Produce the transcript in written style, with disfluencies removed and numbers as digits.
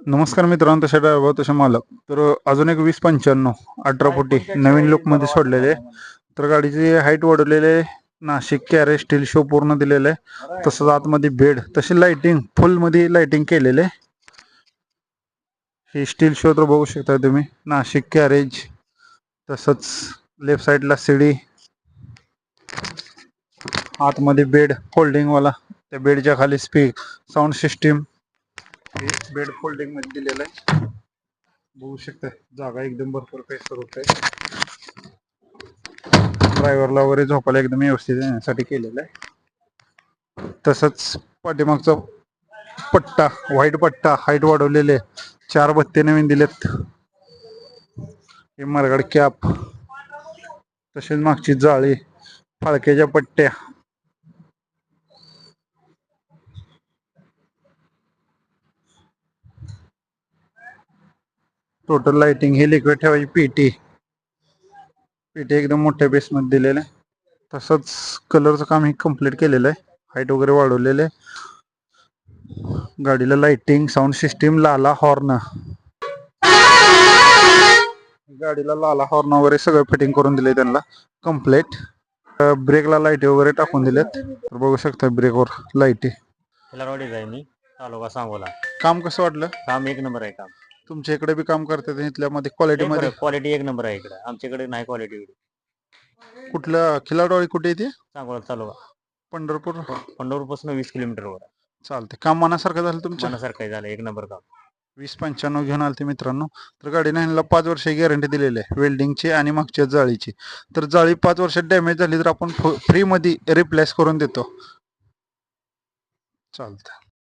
नमस्कार मित्रांनो, तशा ड्रायव्हर तसे मालक. तर अजून एक 2095 18 फुटी नवीन लुकमध्ये सोडलेले. तर गाडीची हाईट वाढवलेली आहे. नाशिक कॅरे स्टील शो पूर्ण दिलेलं आहे. तसंच आतमध्ये बेड, तशी लाइटिंग फुल मध्ये लाइटिंग केलेले. हे स्टील शो तर बघू शकता तुम्ही. नाशिक कॅरेज, तसंच लेफ्ट साईडला सीडी, आतमध्ये बेड फोल्डिंग वाला. त्या बेडच्या खाली साऊंड सिस्टीम. बेड फोल्डिंग मध्ये दिलेलं आहे. बघू शकता जागा एकदम भरपूर पैसे होत आहे. ड्रायव्हरला वगैरे झोपायला एकदम व्यवस्थित येण्यासाठी केलेलं आहे. तसंच पाठीमागचा पट्टा, व्हाईट पट्टा हाईट वाढवलेले. 4 बत्ते नवीन दिलेत. हे मरगड कॅप, तसेच मागची जाळी, फाळक्याच्या पट्ट्या. टोटल लाइटिंग, हे लिक्विड ठेवायची पेटी एकदम मोठ्या बेस मध्ये दिलेलं आहे. तसंच कलरचं काम हे कम्प्लीट केलेलं आहे. हाईट वगैरे वाढवलेले आहे. गाडीला लाइटिंग, साऊंड सिस्टीम, लाला हॉर्न, गाडीला लाला हॉर्न वगैरे सगळं फिटिंग करून दिले त्यांना कम्प्लीट. ब्रेकला लाईटी वगैरे टाकून दिलेत. तर बघू शकता ब्रेकवर लाईटी. तालुका सांगोला. काम कसं वाटलं? काम एक नंबर आहे. काम तुमच्या इकडे बी काम करतात इथल्यामध्ये क्वालिटी मध्ये? क्वालिटी एक नंबर आहे इकडे. आमच्याकडे नाही क्वालिटी एवढी. कुठलं खिलाडवाडी कुठे येते? सांगोला तालुका, पंढरपूर. पंढरपूरपासून 20 किलोमीटरवर. चालते. काम मनासारखं झालं तुमच्या? मनासारखं झालं, एक नंबर काम. 2095 घेऊन आलते मित्रांनो. तर गाडीने ह्यांना 5 वर्ष गॅरंटी दिलेली आहे वेल्डिंगची आणि मागच्या जाळीची. तर जाळी 5 वर्षात डॅमेज झाली तर आपण फ्री मध्ये रिप्लेस करून देतो. चालतं.